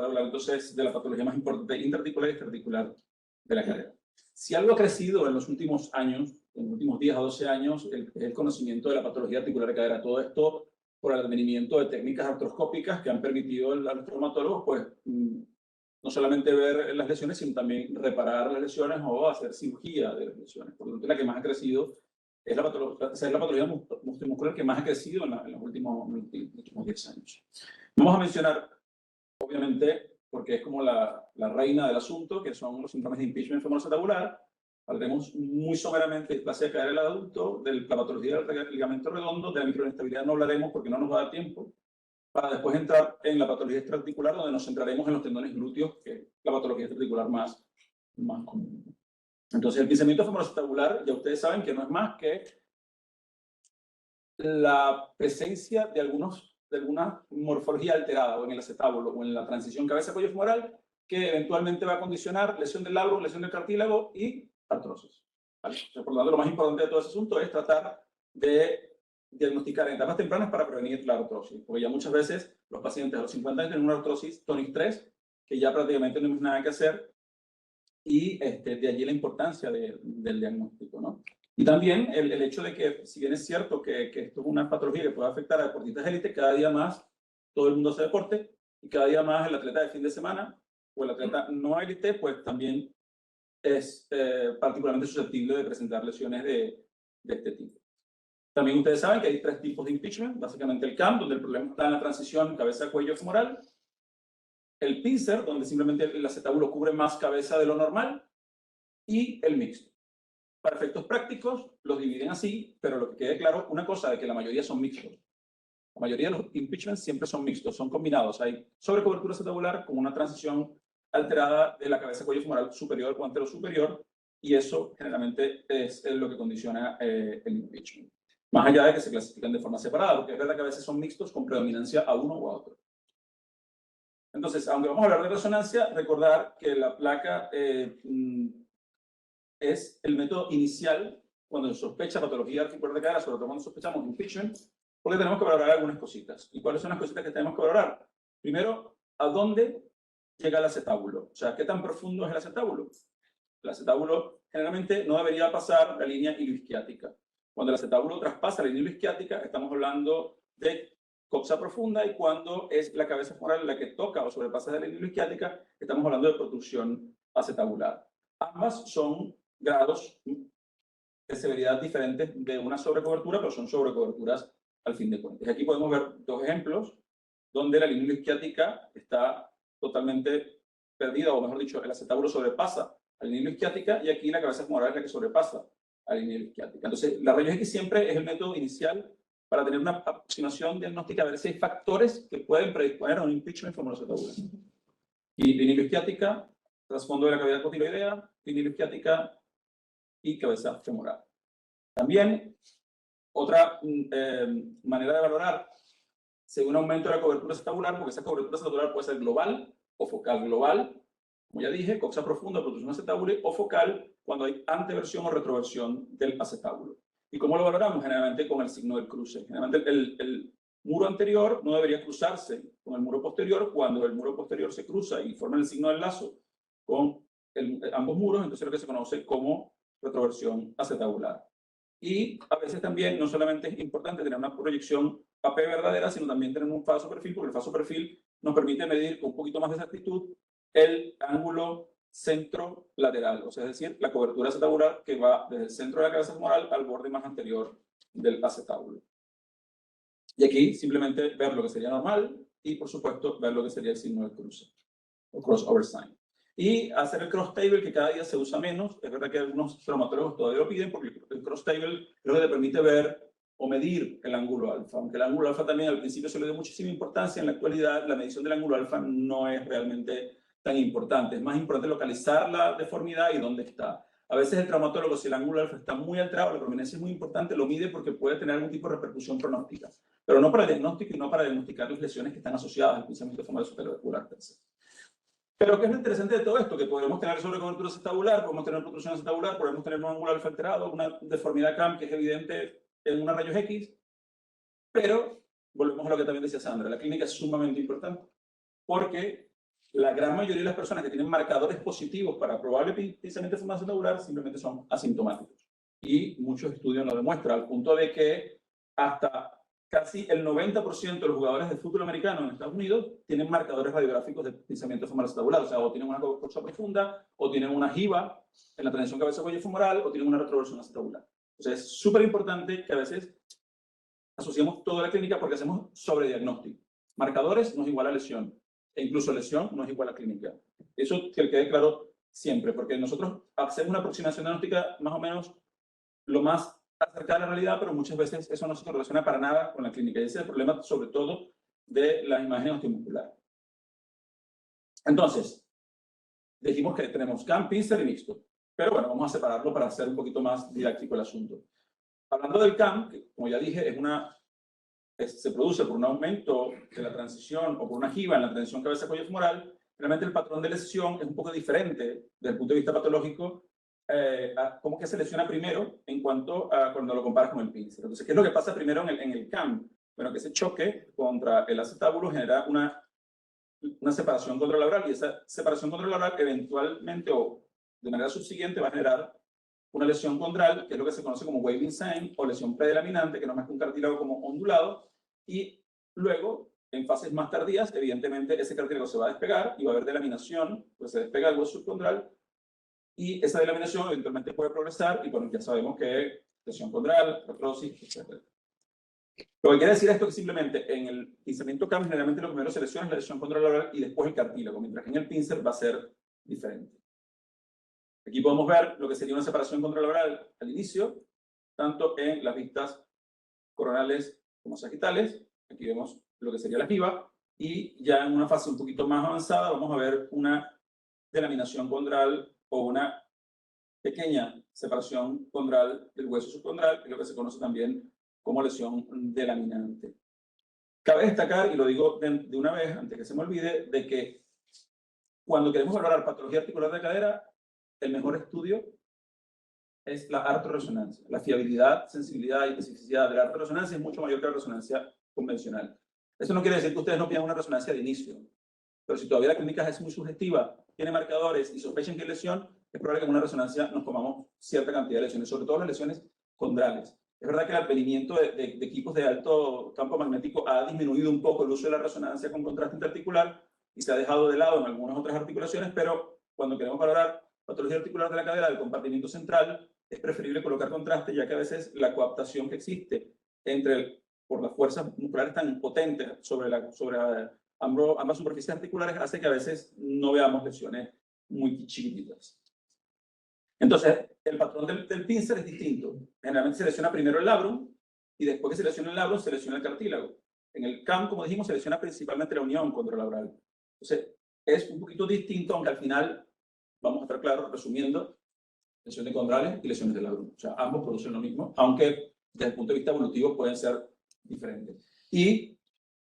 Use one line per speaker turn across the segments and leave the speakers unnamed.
para hablar entonces de la patología más importante intraarticular y extraarticular de la cadera. Si algo ha crecido en los últimos años, en los últimos 10 a 12 años, el conocimiento de la patología articular de cadera. Todo esto por el advenimiento de técnicas artroscópicas que han permitido a los traumatólogos, pues, no solamente ver las lesiones, sino también reparar las lesiones o hacer cirugía de las lesiones. Por lo tanto, la que más ha crecido es la patología muscular que más ha crecido en los últimos 10 años. Vamos a mencionar, obviamente, porque es como la reina del asunto, que son los síndromes de impingement femoroacetabular. Hablaremos muy someramente de displasia de cadera del adulto, de la patología del ligamento redondo, de la microinestabilidad no hablaremos porque no nos va a dar tiempo, para después entrar en la patología extraarticular, donde nos centraremos en los tendones glúteos, que es la patología extraarticular más común. Entonces, el pinzamiento femoroacetabular, ya ustedes saben que no es más que la presencia de alguna morfología alterada, o en el acetábulo, o en la transición cabeza-cuello femoral, que eventualmente va a condicionar lesión del labro, lesión del cartílago y artrosis. ¿Vale? Por lo tanto, lo más importante de todo ese asunto es tratar de diagnosticar en etapas tempranas para prevenir la artrosis. Porque ya muchas veces los pacientes a los 50 años tienen una artrosis tónic 3, que ya prácticamente no hay nada que hacer, y de allí la importancia del diagnóstico, ¿no? Y también el hecho de que, si bien es cierto que esto es una patología que puede afectar a deportistas de élite, cada día más todo el mundo hace deporte, y cada día más el atleta de fin de semana o el atleta no élite, pues también es particularmente susceptible de presentar lesiones de este tipo. También ustedes saben que hay 3 tipos de impingement, básicamente el CAM, donde el problema está en la transición cabeza-cuello femoral, el pincer, donde simplemente el acetábulo cubre más cabeza de lo normal, y el mixto. Para efectos prácticos, los dividen así, pero lo que quede claro, una cosa es que la mayoría son mixtos. La mayoría de los impingements siempre son mixtos, son combinados. Hay sobrecobertura acetabular con una transición alterada de la cabeza-cuello femoral superior o antero-superior, y eso generalmente es lo que condiciona el impingement. Más allá de que se clasifican de forma separada, porque es verdad que a veces son mixtos con predominancia a uno o a otro. Entonces, aunque vamos a hablar de resonancia, recordar que la placa es el método inicial cuando se sospecha patología articular de cadera, sobre todo cuando sospechamos impingement, porque tenemos que valorar algunas cositas. ¿Y cuáles son las cositas que tenemos que valorar? Primero, ¿a dónde llega el acetábulo? O sea, ¿qué tan profundo es el acetábulo? El acetábulo generalmente no debería pasar la línea iloisquiática. Cuando el acetábulo traspasa la línea iloisquiática, estamos hablando de coxa profunda, y cuando es la cabeza femoral la que toca o sobrepasa la línea iloisquiática, estamos hablando de protrusión acetabular. Ambas son grados de severidad diferentes de una sobrecobertura, pero son sobrecoberturas al fin de cuentas. Y aquí podemos ver 2 ejemplos donde la línea iloisquiática está totalmente perdida, o mejor dicho, el acetábulo sobrepasa a la línea iloisquiática, y aquí la cabeza femoral es la que sobrepasa a la línea iloisquiática. Entonces, la rayos X siempre es el método inicial para tener una aproximación diagnóstica, a ver si hay factores que pueden predisponer a un impingement femoroacetabular. Y línea iloisquiática, trasfondo de la cavidad cotiloidea, línea iloisquiática y cabeza femoral. También, otra manera de valorar, según aumento de la cobertura acetabular, porque esa cobertura acetabular puede ser global o focal. Global, como ya dije, coxa profunda, protrusión acetábulo, o focal, cuando hay anteversión o retroversión del acetábulo. ¿Y cómo lo valoramos? Generalmente con el signo del cruce. Generalmente el muro anterior no debería cruzarse con el muro posterior. Cuando el muro posterior se cruza y forma el signo del lazo con ambos muros, entonces lo que se conoce como retroversión acetabular. Y a veces también no solamente es importante tener una proyección AP verdadera, sino también tener un falso perfil, porque el falso perfil nos permite medir con un poquito más de exactitud el ángulo centro-lateral, o sea, es decir, la cobertura acetabular que va desde el centro de la cabeza femoral al borde más anterior del acetábulo. Y aquí simplemente ver lo que sería normal y, por supuesto, ver lo que sería el signo del cruce, o crossover sign. Y hacer el cross table, que cada día se usa menos. Es verdad que algunos traumatólogos todavía lo piden, porque el cross table es lo que te permite ver o medir el ángulo alfa. Aunque el ángulo alfa también al principio se le dio muchísima importancia, en la actualidad la medición del ángulo alfa no es realmente tan importante. Es más importante localizar la deformidad y dónde está. A veces el traumatólogo, si el ángulo alfa está muy alterado, la prominencia es muy importante, lo mide porque puede tener algún tipo de repercusión pronóstica, pero no para el diagnóstico y no para diagnosticar las lesiones que están asociadas al pinzamiento femoroacetabular per se. Pero ¿qué es lo interesante de todo esto? Que podemos tener sobrecobertura acetabular, podemos tener protrusión acetabular, podemos tener un ángulo alfa alterado, una deformidad CAM que es evidente en una rayos X, pero volvemos a lo que también decía Sandra, la clínica es sumamente importante, porque la gran mayoría de las personas que tienen marcadores positivos para probable pinzamiento de formación tabular simplemente son asintomáticos. Y muchos estudios lo demuestran, al punto de que hasta casi el 90% de los jugadores de fútbol americano en Estados Unidos tienen marcadores radiográficos de pinzamiento de formación tabular. O sea, o tienen una colcha profunda, o tienen una jiba en la transición cabeza-cuello femoral, o tienen una retroversión acetabular. Entonces, es súper importante que a veces asociemos toda la clínica porque hacemos sobrediagnóstico. Marcadores no es igual a lesión, e incluso lesión no es igual a clínica. Eso que quede claro siempre, porque nosotros hacemos una aproximación diagnóstica más o menos lo más acercada a la realidad, pero muchas veces eso no se relaciona para nada con la clínica. Y ese es el problema, sobre todo, de las imágenes osteomusculares. Entonces, dijimos que tenemos CAM, pincer y mixto. Pero bueno, vamos a separarlo para hacer un poquito más didáctico el asunto. Hablando del CAM, que como ya dije, se produce por un aumento de la transición o por una jiba en la transición cabeza-cuello femoral. Realmente el patrón de lesión es un poco diferente desde el punto de vista patológico a cómo que se lesiona primero en cuanto a cuando lo comparas con el pincer. Entonces, ¿qué es lo que pasa primero en el CAM? Bueno, que ese choque contra el acetábulo genera una separación contralateral, y esa separación contralateral eventualmente o de manera subsiguiente va a generar una lesión condral, que es lo que se conoce como waving sign, o lesión predelaminante, que no es más que un cartílago como ondulado, y luego, en fases más tardías, evidentemente ese cartílago se va a despegar y va a haber delaminación, pues se despega el hueso subcondral, y esa delaminación eventualmente puede progresar, y bueno, ya sabemos que lesión condral, artrosis, etc. Lo que quiere decir esto es que simplemente en el pinzamiento CAM generalmente lo primero se lesiona es la lesión contralateral y después el cartílago, mientras que en el pincer va a ser diferente. Aquí podemos ver lo que sería una separación contralateral al inicio, tanto en las vistas coronales como sagitales. Aquí vemos lo que sería la jiba, y ya en una fase un poquito más avanzada vamos a ver una delaminación condral o una pequeña separación condral del hueso subcondral, que es lo que se conoce también como lesión delaminante. Cabe destacar, y lo digo de una vez antes que se me olvide, de que cuando queremos valorar patología articular de cadera, el mejor estudio es la artorresonancia. La fiabilidad, sensibilidad y especificidad de la artorresonancia es mucho mayor que la resonancia convencional. Eso no quiere decir que ustedes no pidan una resonancia de inicio, pero si todavía la clínica es muy sugestiva, tiene marcadores y sospechan que hay lesión, es probable que en una resonancia nos comamos cierta cantidad de lesiones, sobre todo las lesiones condrales. Es verdad que el advenimiento de equipos de alto campo magnético ha disminuido un poco el uso de la resonancia con contraste interarticular y se ha dejado de lado en algunas otras articulaciones, pero cuando queremos valorar patología articular de la cadera del compartimiento central, es preferible colocar contraste, ya que a veces la coaptación que existe por las fuerzas musculares tan potentes sobre ambas superficies articulares hace que a veces no veamos lesiones muy chiquititas. Entonces, el patrón del pincer es distinto. Generalmente se lesiona primero el labrum, y después que se lesiona el labrum, se lesiona el cartílago. En el CAM, como dijimos, se lesiona principalmente la unión contralabral. Entonces, es un poquito distinto, aunque al final, vamos a estar claros, resumiendo, lesiones condrales y lesiones del labrum. O sea, ambos producen lo mismo, aunque desde el punto de vista evolutivo pueden ser diferentes. Y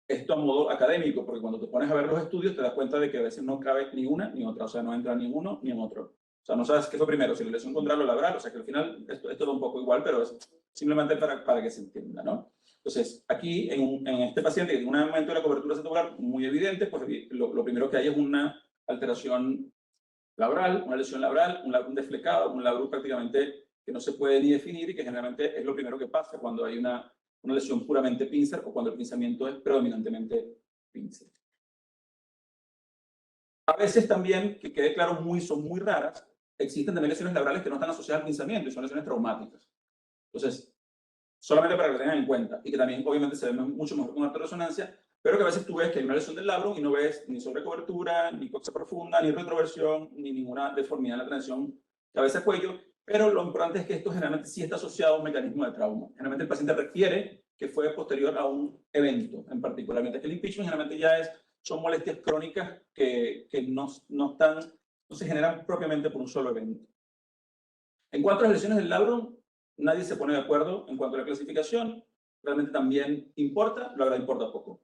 esto a modo académico, porque cuando te pones a ver los estudios te das cuenta de que a veces no cabe ni una ni otra, o sea, no entra ni uno ni en otro. O sea, no sabes qué fue primero, si la lesión condral o labral, o sea, que al final esto da un poco igual, pero es simplemente para que se entienda, ¿no? Entonces, aquí, en este paciente que tiene un aumento de la cobertura acetabular muy evidente, pues lo primero que hay es una alteración labral, una lesión labral, un labrum desflecado, un labrum prácticamente que no se puede ni definir y que generalmente es lo primero que pasa cuando hay una lesión puramente pincer o cuando el pinzamiento es predominantemente pincer. A veces también, que quede claro, son muy raras, existen también lesiones labrales que no están asociadas al pinzamiento y son lesiones traumáticas. Entonces, solamente para que lo tengan en cuenta, y que también obviamente se ven mucho mejor con artorresonancia, pero que a veces tú ves que hay una lesión del labrum y no ves ni sobrecobertura, ni coxa profunda, ni retroversión, ni ninguna deformidad en la transición cabeza-cuello, pero lo importante es que esto generalmente sí está asociado a un mecanismo de trauma. Generalmente el paciente refiere que fue posterior a un evento en particular, mientras que el impeachment generalmente son molestias crónicas que no se generan propiamente por un solo evento. En cuanto a las lesiones del labrum, nadie se pone de acuerdo en cuanto a la clasificación. Realmente también importa, la verdad importa poco.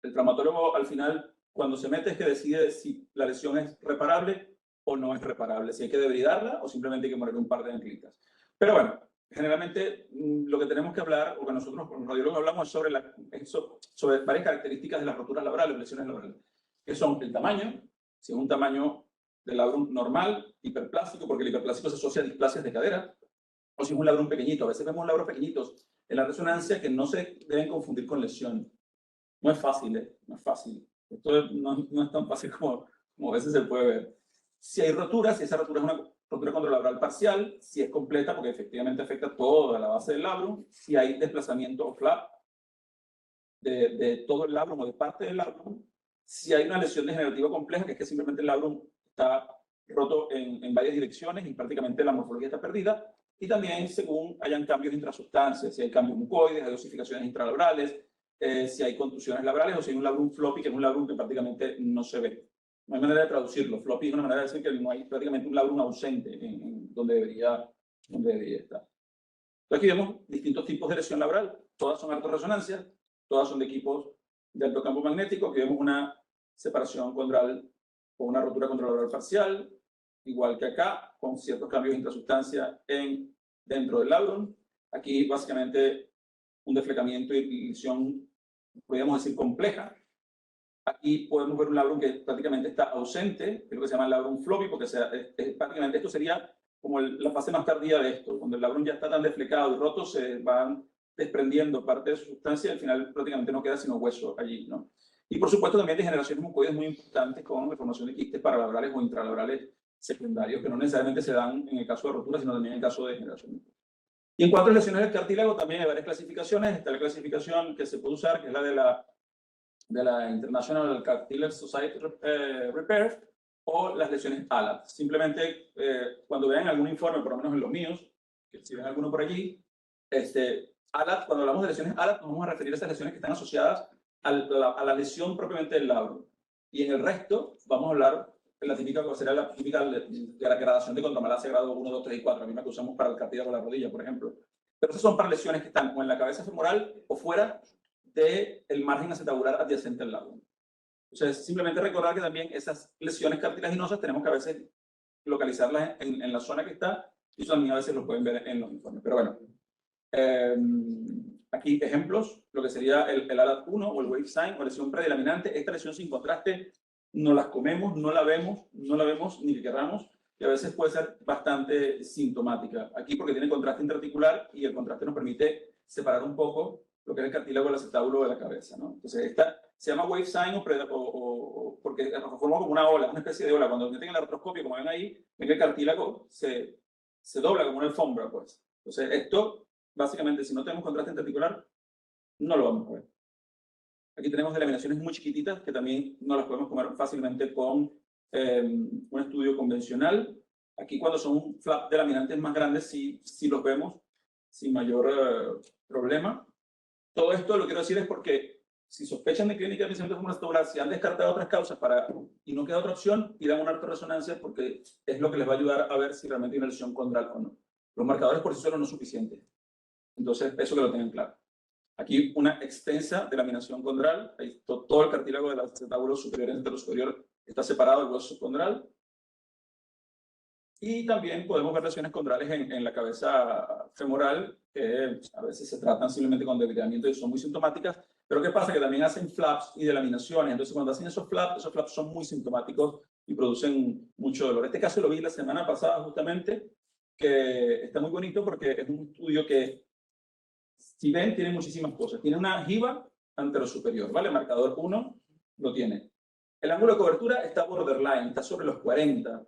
El traumatólogo al final, cuando se mete, es que decide si la lesión es reparable o no es reparable, si hay que debridarla o simplemente hay que poner un par de anclitas. Pero bueno, generalmente lo que tenemos que hablar, o que nosotros los radiólogos hablamos, es sobre varias características de las roturas laborales, lesiones laborales, que son el tamaño, si es un tamaño del labrum normal, hiperplástico, porque el hiperplástico se asocia a displasias de cadera, o si es un labrum pequeñito. A veces vemos labros pequeñitos en la resonancia que no se deben confundir con lesión. No es fácil, no es fácil. Esto no es tan fácil como a veces se puede ver. Si hay roturas, si esa rotura es una rotura contralabral parcial, si es completa, porque efectivamente afecta toda la base del labrum, si hay desplazamiento o flap de todo el labrum o de parte del labrum, si hay una lesión degenerativa compleja, que es que simplemente el labrum está roto en varias direcciones y prácticamente la morfología está perdida, y también según hayan cambios intrasustancias, si hay cambios mucoides, hay osificaciones intralabrales, si hay contusiones labrales o si hay un labrum floppy, que es un labrum que prácticamente no se ve. No hay manera de traducirlo. Floppy es una manera de decir que no hay prácticamente un labrum ausente en donde debería estar. Entonces aquí vemos distintos tipos de lesión labral. Todas son artorresonancias, todas son de equipos de alto campo magnético. Aquí vemos una separación condral o una rotura contralabral parcial, igual que acá, con ciertos cambios de intrasustancia dentro del labrum. Aquí básicamente un deflecamiento y lesión, podríamos decir, compleja. Aquí podemos ver un labrum que prácticamente está ausente, que es lo que se llama el labrum floppy, porque prácticamente esto sería como la fase más tardía de esto. Cuando el labrum ya está tan deflecado y roto, se van desprendiendo parte de su sustancia y al final prácticamente no queda sino hueso allí, ¿no? Y por supuesto también degeneraciones mucoides muy importantes con la formación de quistes paralabrales o intralabrales secundarios, que no necesariamente se dan en el caso de rotura, sino también en el caso de degeneración. Y en cuanto a lesiones del cartílago, también hay varias clasificaciones. Está la clasificación que se puede usar, que es la de la International Cartilage Society Repair, o las lesiones ALAT. Simplemente, cuando vean algún informe, por lo menos en los míos, que si ven alguno por allí, ALAT, cuando hablamos de lesiones ALAT, nos vamos a referir a esas lesiones que están asociadas a la lesión propiamente del labrum. Y en el resto, vamos a hablar de la típica, sería la típica de la gradación de contramalacia grado 1, 2, 3 y 4, la misma que usamos para el cartílago de la rodilla, por ejemplo. Pero esas son para lesiones que están o en la cabeza femoral o fuera del margen acetabular adyacente al labrum. Entonces, simplemente recordar que también esas lesiones cartilaginosas tenemos que a veces localizarlas en la zona que está, y eso también a veces lo pueden ver en los informes. Pero bueno, aquí ejemplos, lo que sería el ALAT1 o el wave sign o lesión predilaminante. Esta lesión sin contraste no las comemos, no la vemos ni que queramos, y a veces puede ser bastante sintomática. Aquí porque tiene contraste intraarticular y el contraste nos permite separar un poco lo que es el cartílago del acetábulo de la cabeza, ¿no? Entonces esta se llama wave sign porque forma como una ola, una especie de ola. Cuando meten el artroscopio, como ven ahí, ven que el cartílago se dobla como una alfombra, pues. Entonces esto, básicamente, si no tenemos contraste intraarticular, no lo vamos a ver. Aquí tenemos delaminaciones muy chiquititas que también no las podemos comer fácilmente con un estudio convencional. Aquí cuando son un flap de laminantes más grandes sí los vemos sin mayor problema. Todo esto lo quiero decir es porque si sospechan de clínica de pensamiento femoral, si han descartado otras causas y no queda otra opción, pidan una artorresonancia porque es lo que les va a ayudar a ver si realmente hay una lesión condral o no. Los marcadores por sí solos no son suficientes. Entonces, eso que lo tengan claro. Aquí una extensa delaminación condral, ahí todo el cartílago del acetábulo superior y anterosuperior está separado del hueso subcondral. Y también podemos ver lesiones condrales en la cabeza femoral, que a veces se tratan simplemente con debilitamiento y son muy sintomáticas. Pero ¿qué pasa? Que también hacen flaps y delaminaciones. Entonces, cuando hacen esos flaps son muy sintomáticos y producen mucho dolor. Este caso lo vi la semana pasada justamente, que está muy bonito porque es un estudio que, si ven, tiene muchísimas cosas. Tiene una jiba anterosuperior, ¿vale? Marcador 1 lo tiene. El ángulo de cobertura está borderline, está sobre los 40.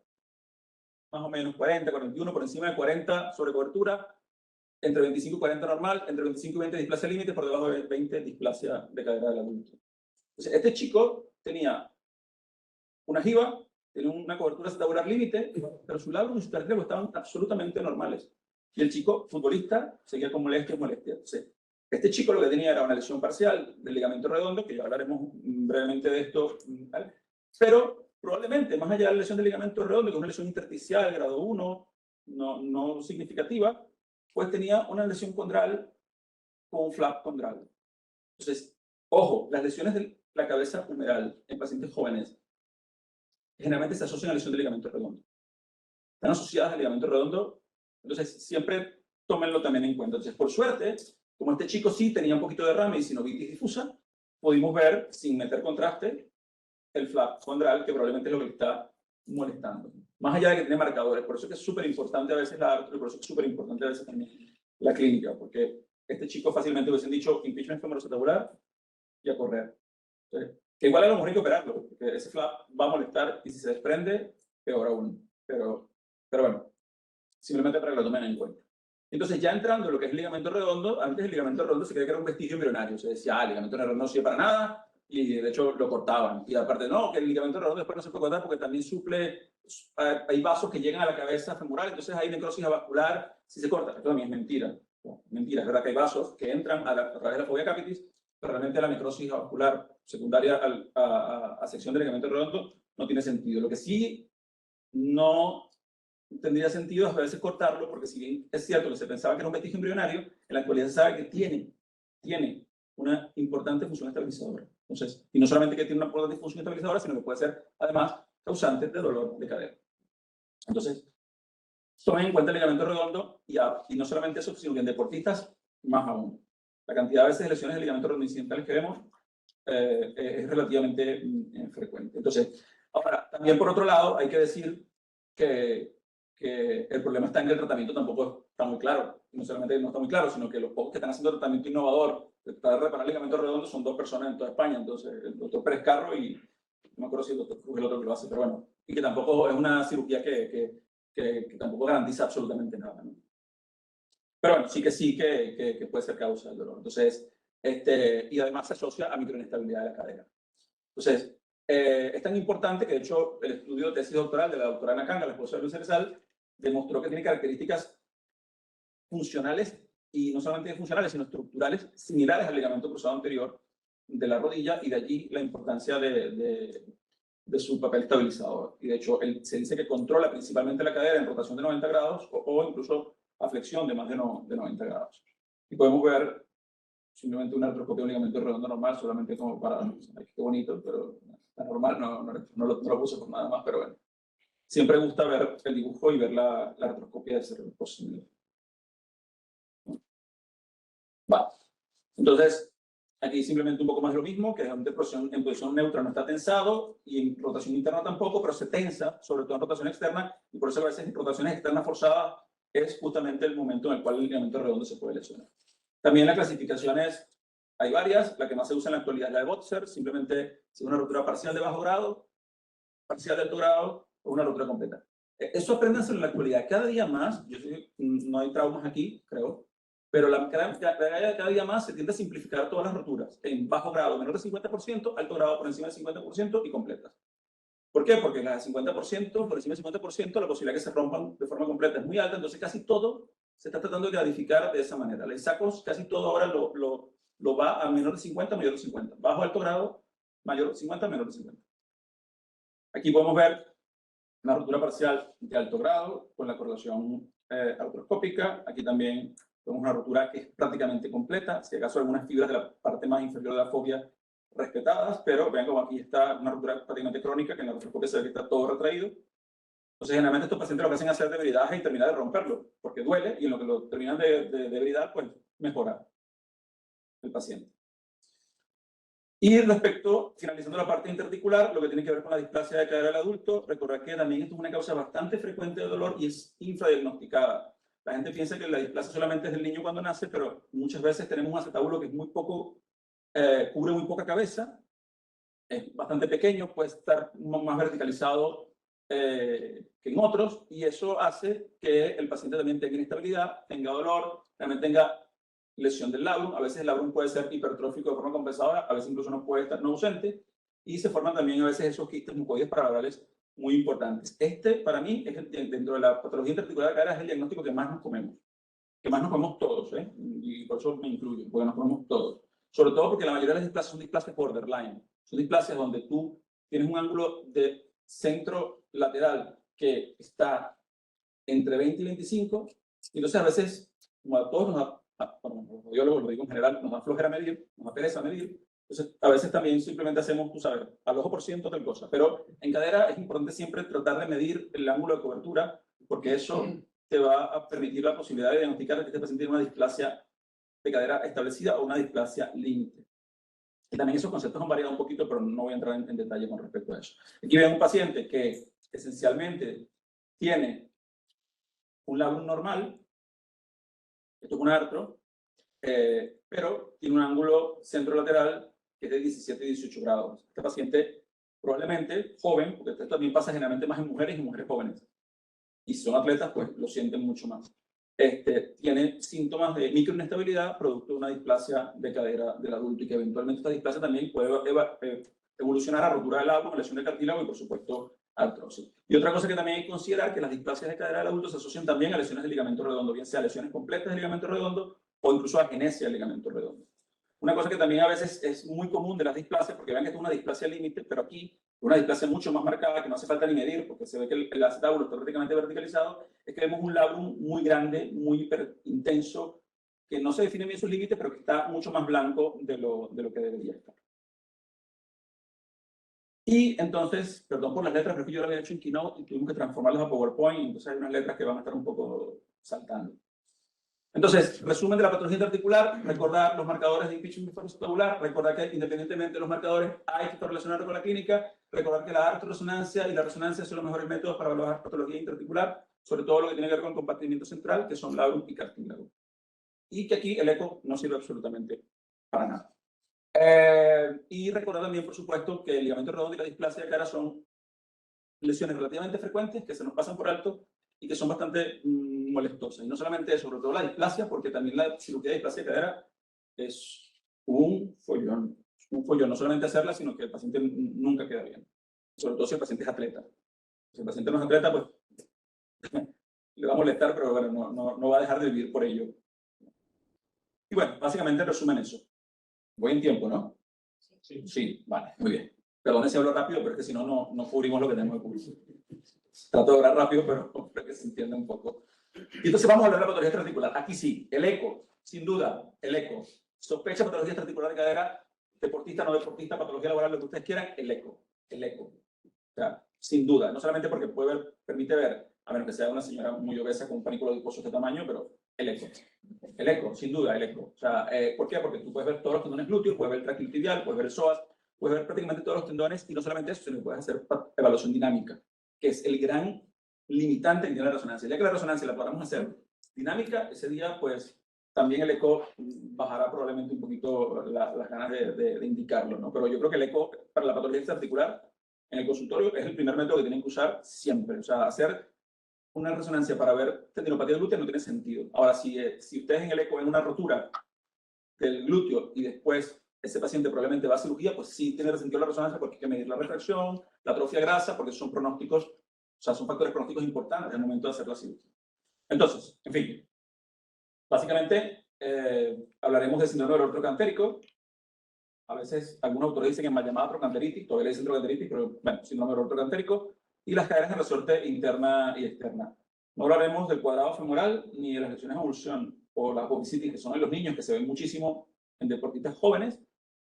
Más o menos 40, 41, por encima de 40 sobre cobertura, entre 25 y 40 normal, entre 25 y 20 displasia límite, por debajo de 20 displasia de cadera del adulto. Entonces, este chico tenía una jiba, tenía una cobertura acetabular límite, pero su labrum y su cartílago estaban absolutamente normales. Y el chico, futbolista, seguía con molestias. Entonces, este chico lo que tenía era una lesión parcial del ligamento redondo, que ya hablaremos brevemente de esto, ¿vale? Pero probablemente, más allá de la lesión del ligamento redondo, que es una lesión intersticial, grado 1, no significativa, pues tenía una lesión condral con un flap condral. Entonces, ojo, las lesiones de la cabeza humeral en pacientes jóvenes generalmente se asocian a lesión del ligamento redondo. Están asociadas al ligamento redondo, entonces siempre tómenlo también en cuenta. Entonces, por suerte, como este chico sí tenía un poquito de derrame y sinovitis difusa, pudimos ver, sin meter contraste, el flap condral, que probablemente es lo que le está molestando. Más allá de que tiene marcadores. Por eso es que es súper importante a veces la arte, por eso es súper importante a veces también la clínica, porque este chico fácilmente hubiesen dicho impeachment femoroacetabular y a correr. Entonces, que igual a lo mejor hay que operarlo, porque ese flap va a molestar y si se desprende, peor aún. Pero bueno, simplemente para que lo tomen en cuenta. Entonces, ya entrando en lo que es el ligamento redondo, antes el ligamento redondo se creía que era un vestigio embrionario. Se decía, el ligamento redondo no sirve para nada, y de hecho lo cortaban. Y aparte, no, que el ligamento redondo después no se puede cortar porque también suple, hay vasos que llegan a la cabeza femoral, entonces hay necrosis avascular si se corta. Esto también es mentira. No, mentira, es verdad que hay vasos que entran a través de la fobia capitis, pero realmente la necrosis avascular secundaria a sección del ligamento redondo no tiene sentido. Lo que sí no tendría sentido a veces cortarlo, porque si bien es cierto que se pensaba que era un vestigio embrionario, en la actualidad se sabe que tiene una importante función estabilizadora. Entonces, y no solamente que tiene una importante función estabilizadora, sino que puede ser, además, causante de dolor de cadera. Entonces, tomen en cuenta el ligamento redondo y no solamente eso, sino que en deportistas, más aún. La cantidad de veces de lesiones del ligamento redondo incidentales que vemos es relativamente frecuente. Entonces, ahora, también por otro lado, hay que decir que el problema está en que el tratamiento tampoco está muy claro. Y no solamente no está muy claro, sino que los pocos que están haciendo tratamiento innovador para reparar ligamentos redondos son 2 personas en toda España. Entonces, el doctor Pérez Carro y no me acuerdo si el doctor Cruz es el otro que lo hace, pero bueno. Y que tampoco es una cirugía que tampoco garantiza absolutamente nada, ¿no? Pero bueno, sí que puede ser causa del dolor. Entonces, y además se asocia a microinestabilidad de la cadera. Entonces, es tan importante que de hecho el estudio de tesis doctoral de la doctora Ana Kanga, la esposa de Luis Ceresal, demostró que tiene características funcionales, y no solamente funcionales, sino estructurales, similares al ligamento cruzado anterior de la rodilla, y de allí la importancia de su papel estabilizador. Y de hecho, se dice que controla principalmente la cadera en rotación de 90 grados o incluso a flexión de más de 90 grados. Y podemos ver simplemente una artroscopia de un ligamento redondo normal, solamente como para, qué bonito, pero está normal, no lo puse por nada más, pero bueno. Siempre gusta ver el dibujo y ver la artroscopia de ser posible. Vale. Entonces, aquí simplemente un poco más lo mismo, que en posición neutra no está tensado y en rotación interna tampoco, pero se tensa, sobre todo en rotación externa, y por eso a veces en rotaciones externas forzadas es justamente el momento en el cual el ligamento redondo se puede lesionar. También las clasificaciones, hay varias, la que más se usa en la actualidad es la de Botzer, simplemente si es una rotura parcial de bajo grado, parcial de alto grado o una rotura completa. Eso apréndanse en la actualidad. Cada día más, no hay traumas aquí, creo, pero cada día más se tiende a simplificar todas las roturas en bajo grado, menor de 50%, alto grado por encima del 50% y completas. ¿Por qué? Porque las de 50%, por encima del 50%, la posibilidad de que se rompan de forma completa es muy alta, entonces casi todo se está tratando de gradificar de esa manera. El sacos casi todo ahora lo va a menor de 50, mayor de 50. Bajo alto grado, mayor de 50, menor de 50. Aquí podemos ver una rotura parcial de alto grado con la correlación artroscópica. Aquí también vemos una rotura que es prácticamente completa, si acaso algunas fibras de la parte más inferior de la fobia respetadas, pero vean como aquí está una rotura prácticamente crónica, que en la artroscopia se ve que está todo retraído. Entonces, generalmente estos pacientes lo que hacen es hacer debridaje y terminar de romperlo, porque duele, y en lo que lo terminan de debridar, pues mejora el paciente. Y respecto, finalizando la parte interarticular, lo que tiene que ver con la displasia de cadera del adulto, recordad que también esto es una causa bastante frecuente de dolor y es infradiagnosticada. La gente piensa que la displasia solamente es del niño cuando nace, pero muchas veces tenemos un acetábulo que es muy poco, cubre muy poca cabeza, es bastante pequeño, puede estar más verticalizado que en otros, y eso hace que el paciente también tenga inestabilidad, tenga dolor, también tenga lesión del labrum. A veces el labrum puede ser hipertrófico de forma compensadora, a veces incluso no puede estar no ausente, y se forman también a veces esos quistes mucoides paralaterales muy importantes. Para mí, dentro de la patología interarticular de cadera, es el diagnóstico que más nos comemos todos, y por eso me incluyo, porque nos comemos todos. Sobre todo porque la mayoría de las displasias son displasias borderline, son displasias donde tú tienes un ángulo de centro lateral que está entre 20 y 25, y entonces a veces, como a todos nos da, bueno, los radiólogos lo digo en general, nos da flojera medir, nos da pereza medir, entonces a veces también simplemente hacemos, tú sabes, al ojo por ciento tal cosa, pero en cadera es importante siempre tratar de medir el ángulo de cobertura, porque eso te va a permitir la posibilidad de diagnosticar que este paciente tiene una displasia de cadera establecida o una displasia límite. Y también esos conceptos han variado un poquito, pero no voy a entrar en detalle con respecto a eso. Aquí ven un paciente que esencialmente tiene un labrum normal, esto es un artro, pero tiene un ángulo centrolateral que es de 17 y 18 grados. Este paciente probablemente joven, porque esto también pasa generalmente más en mujeres y mujeres jóvenes, y si son atletas, pues lo sienten mucho más. Tiene síntomas de microinestabilidad producto de una displasia de cadera del adulto y que eventualmente esta displasia también puede evolucionar a rotura del labrum, lesión de cartílago y por supuesto artrosis. Y otra cosa que también hay que considerar que las displasias de cadera del adulto se asocian también a lesiones del ligamento redondo, bien sea lesiones completas del ligamento redondo o incluso agenesia del ligamento redondo. Una cosa que también a veces es muy común de las displasias, porque vean que esto es una displasia límite, pero aquí una displasia mucho más marcada, que no hace falta ni medir, porque se ve que el acetábulo está prácticamente verticalizado, es que vemos un labrum muy grande, muy intenso, que no se define bien sus límites, pero que está mucho más blanco de lo que debería estar. Y entonces, perdón por las letras, pero es que yo lo había hecho en Keynote y tuvimos que transformarlas a PowerPoint, entonces hay unas letras que van a estar un poco saltando. Entonces, resumen de la patología interarticular, recordar los marcadores de impeachment tabular, recordar que independientemente de los marcadores hay que relacionarlo con la clínica, recordar que la artroresonancia y la resonancia son los mejores métodos para evaluar patología interarticular, sobre todo lo que tiene que ver con el compartimiento central, que son labrum y cartílago. Y que aquí el eco no sirve absolutamente para nada. Y recordar también, por supuesto, que el ligamento redondo y la displasia de cara son lesiones relativamente frecuentes que se nos pasan por alto y que son bastante molestosas. Y no solamente eso, sobre todo la displasia, porque también la cirugía de displasia de cadera es un follón. Un follón, no solamente hacerla, sino que el paciente nunca queda bien. Sobre todo si el paciente es atleta. Si el paciente no es atleta, pues le va a molestar, pero bueno, no va a dejar de vivir por ello. Y bueno, básicamente resumen eso. Voy en tiempo, ¿no? Sí. Sí, vale, muy bien. Perdón si hablo rápido, pero es que si no, no cubrimos lo que tenemos que cubrir. Trato de hablar rápido, pero creo que se entiende un poco. Y entonces vamos a hablar de la patología extraarticular. Aquí sí, el eco, sin duda, el eco. Sospecha patología extraarticular de cadera, deportista, no deportista, patología laboral, lo que ustedes quieran, el eco. El eco. O sea, sin duda, no solamente porque permite ver, a menos que sea una señora muy obesa con un panículo adiposo de este tamaño, pero el eco. El eco, sin duda, el eco. O sea, ¿por qué? Porque tú puedes ver todos los tendones glúteos, puedes ver el tracto tibial, puedes ver el psoas, puedes ver prácticamente todos los tendones y no solamente eso, sino que puedes hacer evaluación dinámica, que es el gran limitante que tiene la resonancia. Ya que la resonancia la podamos hacer dinámica, ese día, pues, también el eco bajará probablemente un poquito las ganas de indicarlo, ¿no? Pero yo creo que el eco para la patología extraarticular en el consultorio es el primer método que tienen que usar siempre. O sea, hacer una resonancia para ver tendinopatía glútea no tiene sentido. Ahora, si ustedes en el eco ven una rotura del glúteo y después ese paciente probablemente va a cirugía, pues sí tiene sentido la resonancia porque hay que medir la refracción, la atrofia grasa, porque son pronósticos, o sea, son factores pronósticos importantes al momento de hacer la cirugía. Entonces, en fin, básicamente hablaremos del síndrome del orto cantérico. A veces algunos autores dicen en mal llamada trocanteritis, todavía le dicen trocanteritis, pero bueno, síndrome del orto cantérico. Y las caderas de resorte interna y externa. No hablaremos del cuadrado femoral ni de las lesiones de evolución o la apopicitis, que son en los niños, que se ven muchísimo en deportistas jóvenes,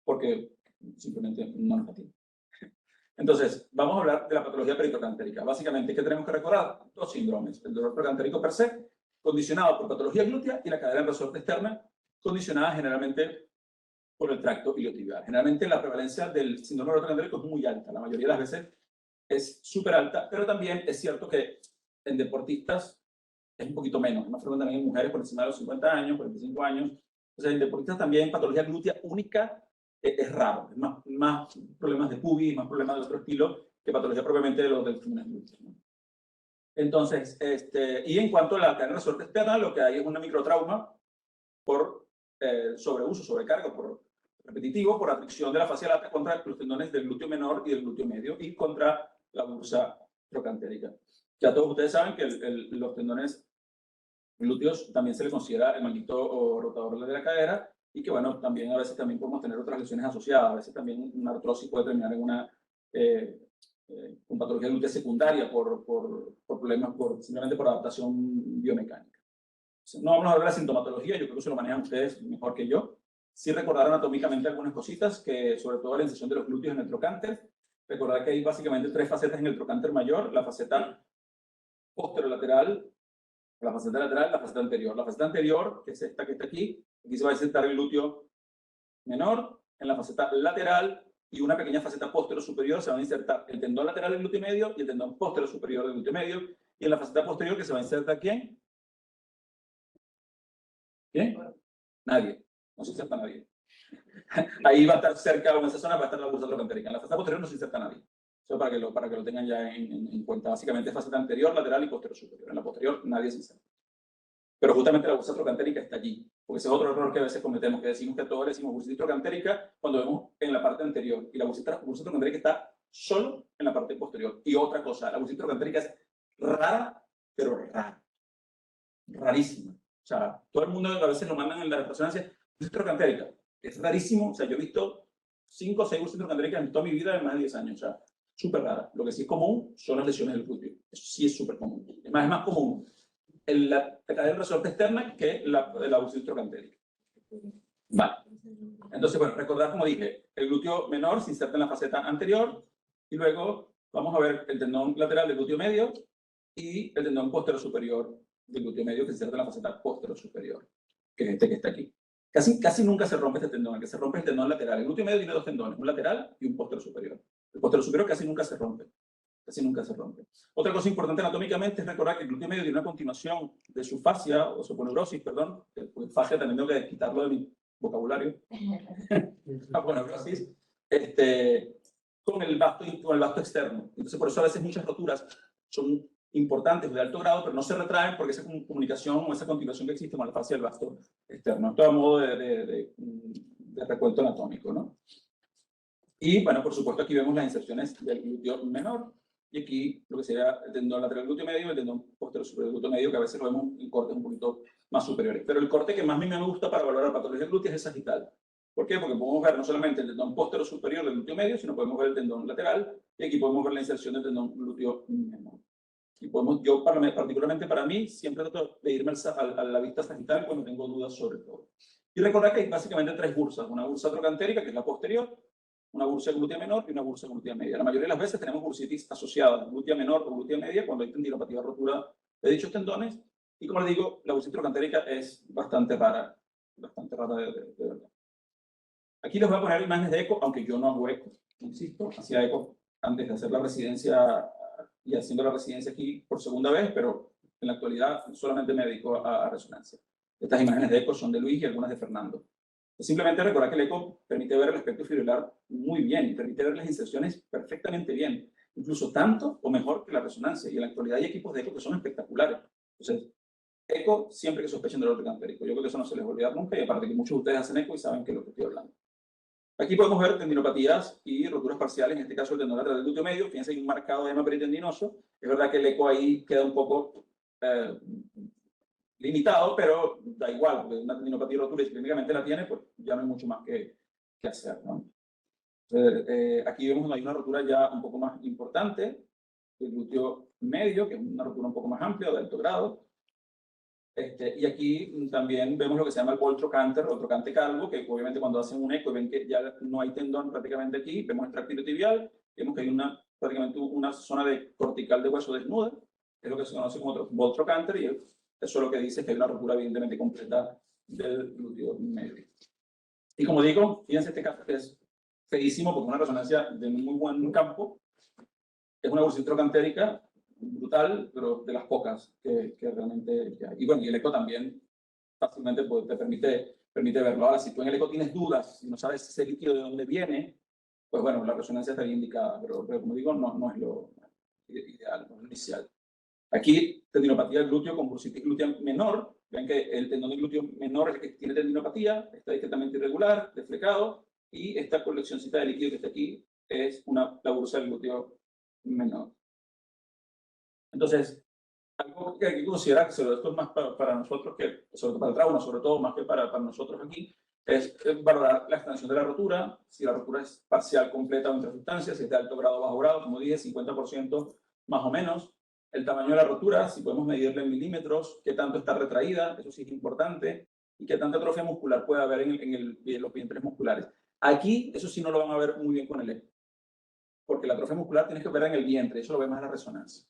porque simplemente no nos atienden. Entonces, vamos a hablar de la patología peritrocantérica. Básicamente, ¿qué tenemos que recordar? Dos síndromes. El dolor trocantérico per se, condicionado por patología glútea, y la cadera de resorte externa, condicionada generalmente por el tracto iliotibial. Generalmente la prevalencia del síndrome del orto cantérico es muy alta. La mayoría de las veces es súper alta, pero también es cierto que en deportistas es un poquito menos. Es más frecuente también en mujeres por encima de los 50 años, 45 años. O sea, en deportistas también patología glútea única es raro. Es más problemas de pubis, más problemas de otro estilo que patología propiamente de los deltoides glúteos, ¿no? Entonces, y en cuanto a la cadena de resorte externa, lo que hay es una microtrauma por sobreuso, sobrecarga, por repetitivo, por atracción de la fascia lata contra los tendones del glúteo menor y del glúteo medio y contra la bursa trocantérica. Ya todos ustedes saben que los tendones glúteos también se le considera el maldito rotador de la cadera y que, bueno, también a veces también podemos tener otras lesiones asociadas. A veces también una artrosis puede terminar en una con patología glútea secundaria por problemas, simplemente por adaptación biomecánica. No vamos a hablar de la sintomatología, yo creo que se lo manejan ustedes mejor que yo. Sí recordar anatómicamente algunas cositas, que sobre todo la inserción de los glúteos en el trocánter. Recordar que hay básicamente tres facetas en el trocánter mayor: la faceta posterolateral, la faceta lateral, la faceta anterior. La faceta anterior, que es esta que está aquí se va a insertar el glúteo menor, en la faceta lateral y una pequeña faceta posterior-superior se van a insertar el tendón lateral del glúteo medio y el tendón posterior-superior del glúteo medio. Y en la faceta posterior que se va a insertar ¿quién? ¿Quién? Nadie. No se inserta nadie. Ahí va a estar cerca, o en esa zona va a estar la bursa trocantérica. En la faceta posterior no se inserta nadie. Eso para que lo tengan ya en cuenta. Básicamente es faceta anterior, lateral y posterior-superior. En la posterior nadie se inserta. Pero justamente la bursa trocantérica está allí. Porque ese es otro error que a veces cometemos, que decimos que a todos le decimos bursitis trocantérica cuando vemos en la parte anterior. Y la bursa trocantérica está solo en la parte posterior. Y otra cosa, la bursitis trocantérica es rara, pero rara. Rarísima. O sea, todo el mundo a veces lo mandan en la resonancia, bursitis trocantérica. Es rarísimo. O sea, yo he visto 5 o 6 bursitis trocantéricas en toda mi vida de más de 10 años. O sea, súper rara. Lo que sí es común son las lesiones del glúteo. Eso sí es súper común. Es más común la cadena de resorte externa que la bursitis trocantérica. Vale. Entonces, bueno, recordar, como dije, el glúteo menor se inserta en la faceta anterior y luego vamos a ver el tendón lateral del glúteo medio y el tendón posterior superior del glúteo medio que se inserta en la faceta posterior superior, que es este que está aquí. Casi nunca se rompe este tendón, el que se rompe es el tendón lateral. El glúteo medio tiene 2 tendones, un lateral y un posterior superior. El posterior superior casi nunca se rompe. Casi nunca se rompe. Otra cosa importante anatómicamente es recordar que el glúteo medio tiene una continuación de su fascia, o su aponeurosis, perdón, porque fascia también tengo que quitarlo de mi vocabulario, aponeurosis, con el vasto externo. Entonces, por eso a veces muchas roturas son importantes de alto grado, pero no se retraen porque esa comunicación o esa continuación que existe con la fascia del vasto externo. Esto a modo de recuento anatómico, ¿no? Y, bueno, por supuesto, aquí vemos las inserciones del glúteo menor. Y aquí lo que sería el tendón lateral del glúteo medio y el tendón posterior superior del glúteo medio, que a veces lo vemos en cortes un poquito más superiores. Pero el corte que más a mí me gusta para valorar patología del glúteo es el sagital. ¿Por qué? Porque podemos ver no solamente el tendón posterior superior del glúteo medio, sino podemos ver el tendón lateral y aquí podemos ver la inserción del tendón glúteo menor. Y yo particularmente para mí, siempre trato de irme a la vista sagital cuando tengo dudas sobre todo. Y recordar que hay básicamente 3 bursas. Una bursa trocantérica, que es la posterior, una bursa glútea menor y una bursa glútea media. La mayoría de las veces tenemos bursitis asociada, glútea menor o glútea media, cuando hay tendinopatía o rotura de dichos tendones. Y como les digo, la bursitis trocantérica es bastante rara de verdad. Aquí les voy a poner imágenes de eco, aunque yo no hago eco, insisto, hacía eco antes de hacer la residencia y haciendo la residencia aquí por segunda vez, pero en la actualidad solamente me dedico a resonancia. Estas imágenes de eco son de Luis y algunas de Fernando. Simplemente recordar que el eco permite ver el aspecto fibrilar muy bien, permite ver las inserciones perfectamente bien, incluso tanto o mejor que la resonancia. Y en la actualidad hay equipos de eco que son espectaculares. Entonces, eco siempre que sospechen dolor trocantérico. Yo creo que eso no se les va a olvidar nunca y aparte que muchos de ustedes hacen eco y saben que es lo que estoy hablando. Aquí podemos ver tendinopatías y roturas parciales, en este caso el tendón lateral del glúteo medio. Fíjense, hay un marcado edema peritendinoso. Es verdad que el eco ahí queda un poco limitado, pero da igual, porque una tendinopatía y rotura, y si clínicamente la tiene, pues ya no hay mucho más que hacer, ¿no? Entonces, aquí vemos que hay una rotura ya un poco más importante, el glúteo medio, que es una rotura un poco más amplia, de alto grado. Y aquí también vemos lo que se llama el bol trocante o trocante calvo, que obviamente cuando hacen un eco y ven que ya no hay tendón prácticamente aquí, vemos el tracto iliotibial, vemos que hay prácticamente una zona cortical de hueso desnuda, que es lo que se conoce como bol trocante, y eso lo que dice es que hay una rotura evidentemente completa del glúteo medio. Y como digo, fíjense este caso que es feísimo porque es una resonancia de muy buen campo, es una bursitis trocantérica brutal, pero de las pocas que realmente hay. Y bueno, y el eco también fácilmente pues, te permite verlo. Ahora, si tú en el eco tienes dudas, si no sabes ese líquido de dónde viene, pues bueno, la resonancia estaría indicada, pero como digo, no es lo ideal, no es lo inicial. Aquí, tendinopatía del glúteo con bursitis glútea menor. Ven que el tendón del glúteo menor es el que tiene tendinopatía, está discretamente irregular, deflecado, y esta coleccióncita de líquido que está aquí es la bursa del glúteo menor. Entonces, algo que hay que considerar, que esto es más para nosotros, sobre todo para el trauma, sobre todo más que para nosotros aquí, es valorar la extensión de la rotura, si la rotura es parcial, completa o intrasustancia, si es de alto grado o bajo grado, como dije, 50% más o menos. El tamaño de la rotura, si podemos medirla en milímetros, qué tanto está retraída, eso sí es importante, y qué tanta atrofia muscular puede haber en los vientres musculares. Aquí, eso sí no lo van a ver muy bien con el eco, porque la atrofia muscular tienes que ver en el vientre, eso lo ve más en la resonancia.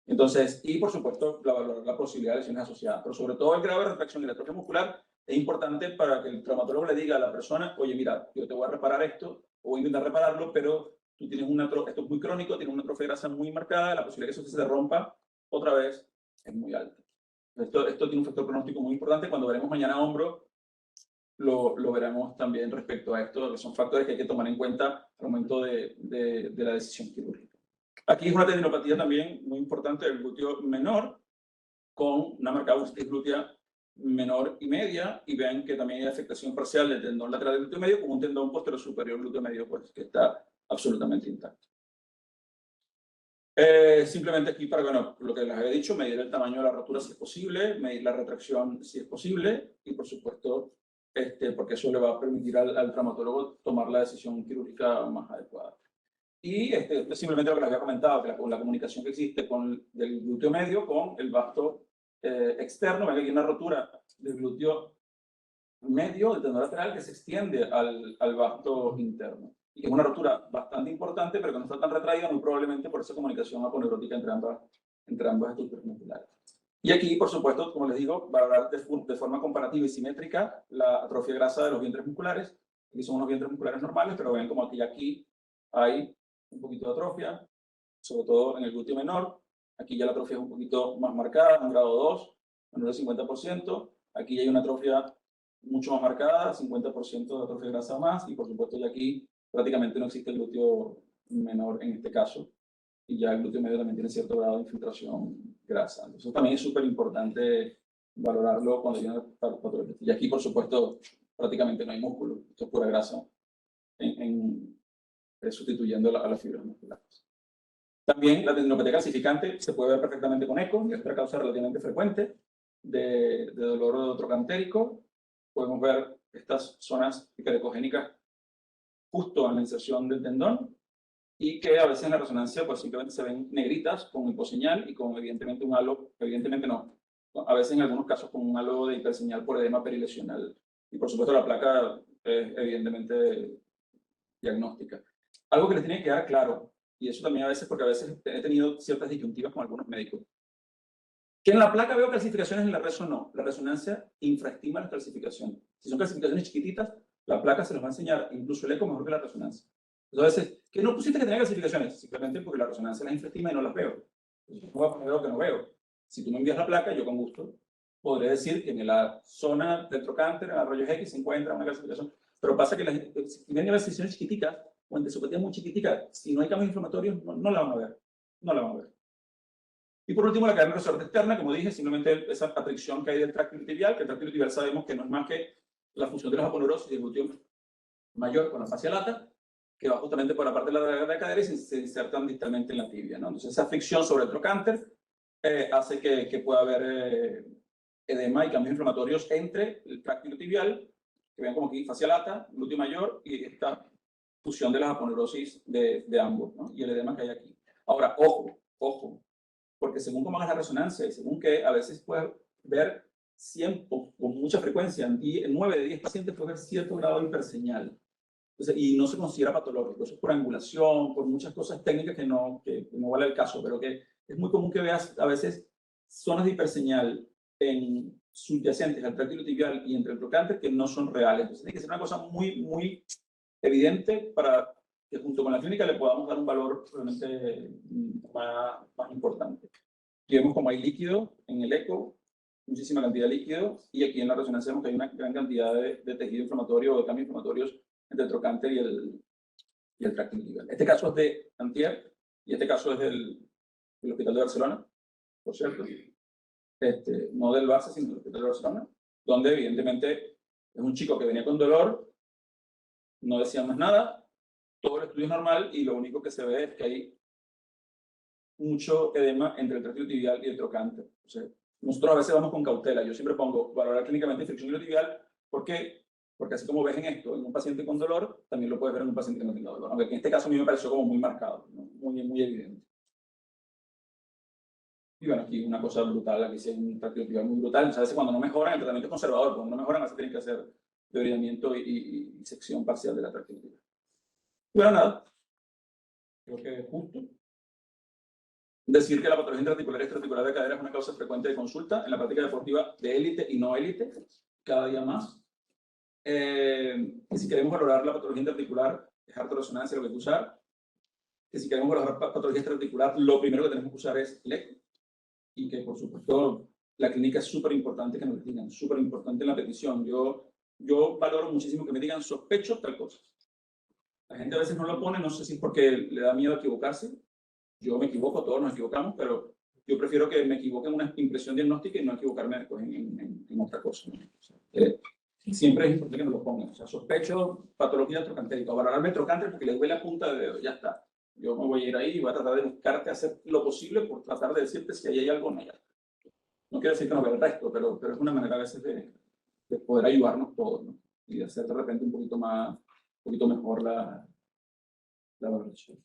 Entonces, y por supuesto, valorar la posibilidad de lesiones asociadas, pero sobre todo el grado de retracción y la atrofia muscular es importante para que el traumatólogo le diga a la persona, oye, mira, yo te voy a reparar esto, o voy a intentar repararlo, pero tú tienes esto es muy crónico, tienes una atrofia de grasa muy marcada, la posibilidad de que eso se rompa otra vez es muy alta. Esto tiene un factor pronóstico muy importante. Cuando veremos mañana hombro, lo veremos también respecto a esto, que son factores que hay que tomar en cuenta al momento de la decisión quirúrgica. Aquí es una tendinopatía también muy importante del glúteo menor, con una marcada bursitis glútea menor y media, y vean que también hay afectación parcial del tendón lateral del glúteo medio, como un tendón posterior superior glúteo medio, pues, que está absolutamente intacto. Simplemente aquí para, bueno, lo que les había dicho, medir el tamaño de la rotura si es posible, medir la retracción si es posible, y por supuesto, porque eso le va a permitir al traumatólogo tomar la decisión quirúrgica más adecuada. Y simplemente lo que les había comentado, que la comunicación que existe del glúteo medio con el vasto externo. Ven que hay una rotura del glúteo medio, del tendón lateral, que se extiende al vasto interno. Y es una rotura bastante importante, pero que no está tan retraída, muy probablemente por esa comunicación aponeurótica entre ambas estructuras musculares. Y aquí, por supuesto, como les digo, valorar de forma comparativa y simétrica la atrofia grasa de los vientres musculares. Aquí son unos vientres musculares normales, pero ven como aquí hay un poquito de atrofia, sobre todo en el glúteo menor. Aquí ya la atrofia es un poquito más marcada, en grado 2, menor del 50%. Aquí ya hay una atrofia mucho más marcada, 50% de atrofia grasa más, y por supuesto ya aquí prácticamente no existe el glúteo menor en este caso, y ya el glúteo medio también tiene cierto grado de infiltración grasa. Entonces también es súper importante valorarlo cuando viene patología. Y aquí, por supuesto, prácticamente no hay músculo, esto es pura grasa sustituyendo a las fibras musculares. También la tendinopatía calcificante se puede ver perfectamente con eco, y es una causa relativamente frecuente de dolor trocantérico. Podemos ver estas zonas hiperecogénicas justo en la inserción del tendón, y que a veces en la resonancia pues simplemente se ven negritas con hiposeñal y con evidentemente un halo, evidentemente no, a veces en algunos casos con un halo de hiperseñal por edema perilesional. Y por supuesto la placa es evidentemente diagnóstica. Algo que les tiene que quedar claro, y eso también a veces, porque a veces he tenido ciertas disyuntivas con algunos médicos, que en la placa veo calcificaciones, en la reso no. La resonancia infraestima las calcificaciones. Si son calcificaciones chiquititas, la placa se los va a enseñar, incluso el eco, mejor que la resonancia. Entonces, ¿qué no pusiste que tenía calcificaciones? Simplemente porque la resonancia las infraestima y no las veo. Entonces, no voy a poner lo que no veo. Si tú me envías la placa, yo con gusto podré decir que en la zona del trocánter, en el arroyo X, se encuentra una calcificación. Pero pasa que si vienen las sesiones chiquiticas, o en desopatía muy chiquitica, si no hay cambios inflamatorios, no la van a ver. No la van a ver. Y por último, la cadena resorte externa, como dije, simplemente esa atracción que hay del tracto tibial, que el tracto tibial sabemos que no es más que la función de los aponeurosis del glúteo mayor con la fascia lata, que va justamente por la parte de la cadera y se insertan distalmente en la tibia, ¿no? Entonces, esa fricción sobre el trocánter hace que pueda haber edema y cambios inflamatorios entre el tracto tibial, que vean como aquí fascia lata, glúteo mayor, y esta fusión de las aponeurosis de ambos, ¿no? Y el edema que hay aquí. Ahora, ojo, porque según cómo hagas la resonancia y según que a veces puedes ver con mucha frecuencia, en 9 de 10 pacientes puede ver cierto grado de hiperseñal. Entonces, y no se considera patológico, eso es por angulación, por muchas cosas técnicas que no vale el caso, pero que es muy común que veas a veces zonas de hiperseñal en subyacentes al tracto tibial y entre el trocánter que no son reales. Entonces tiene que ser una cosa muy evidente para que junto con la clínica le podamos dar un valor realmente más importante. Aquí vemos como hay líquido en el eco, muchísima cantidad de líquido, y aquí en la resonancia vemos que hay una gran cantidad de tejido inflamatorio o de cambios inflamatorios entre el trocánter y el tracto tibial. Este caso es de antier, y este caso es del Hospital de Barcelona, por cierto. No del Barça, sino del Hospital de Barcelona, donde evidentemente es un chico que venía con dolor, no decía más nada, todo el estudio es normal y lo único que se ve es que hay mucho edema entre el tracto tibial y el trocánter. O sea, nosotros a veces vamos con cautela. Yo siempre pongo valorar clínicamente infección tibial. ¿Por qué? Porque así como ves en esto, en un paciente con dolor, también lo puedes ver en un paciente que no tenga dolor. Aunque en este caso a mí me pareció como muy marcado, ¿no? muy evidente. Y bueno, aquí una cosa brutal, aquí sí hay un tracto tibial muy brutal. Entonces, a veces cuando no mejoran, el tratamiento es conservador. Cuando no mejoran, a veces tienen que hacer debridamiento y sección parcial de la tracto tibial. Y bueno, nada. Creo que es justo decir que la patología intraarticular y extraarticular de cadera es una causa frecuente de consulta en la práctica deportiva de élite y no élite. cada día más. Que si queremos valorar la patología interarticular, es arterioresonancia lo que hay que usar. Que si queremos valorar patología interarticular, lo primero que tenemos que usar es el eco. Y que, por supuesto, la clínica es súper importante que nos digan, súper importante en la petición. Yo valoro muchísimo que me digan sospecho tal cosa. La gente a veces no lo pone, no sé si es porque le da miedo equivocarse. Yo me equivoco, todos nos equivocamos, pero yo prefiero que me equivoque en una impresión diagnóstica y no equivocarme después en otra cosa, ¿no? O sea, siempre es importante que nos lo pongan. O sea, sospecho patología trocantérica, o valorar trocánter porque le duele la punta de dedo, ya está. Yo me voy a ir ahí y voy a tratar de buscarte, hacer lo posible por tratar de decirte si ahí hay algo o no hay algo. No quiero decir que no vea el resto, pero es una manera a veces de poder ayudarnos todos, ¿no? Y de hacer de repente un poquito mejor la valoración.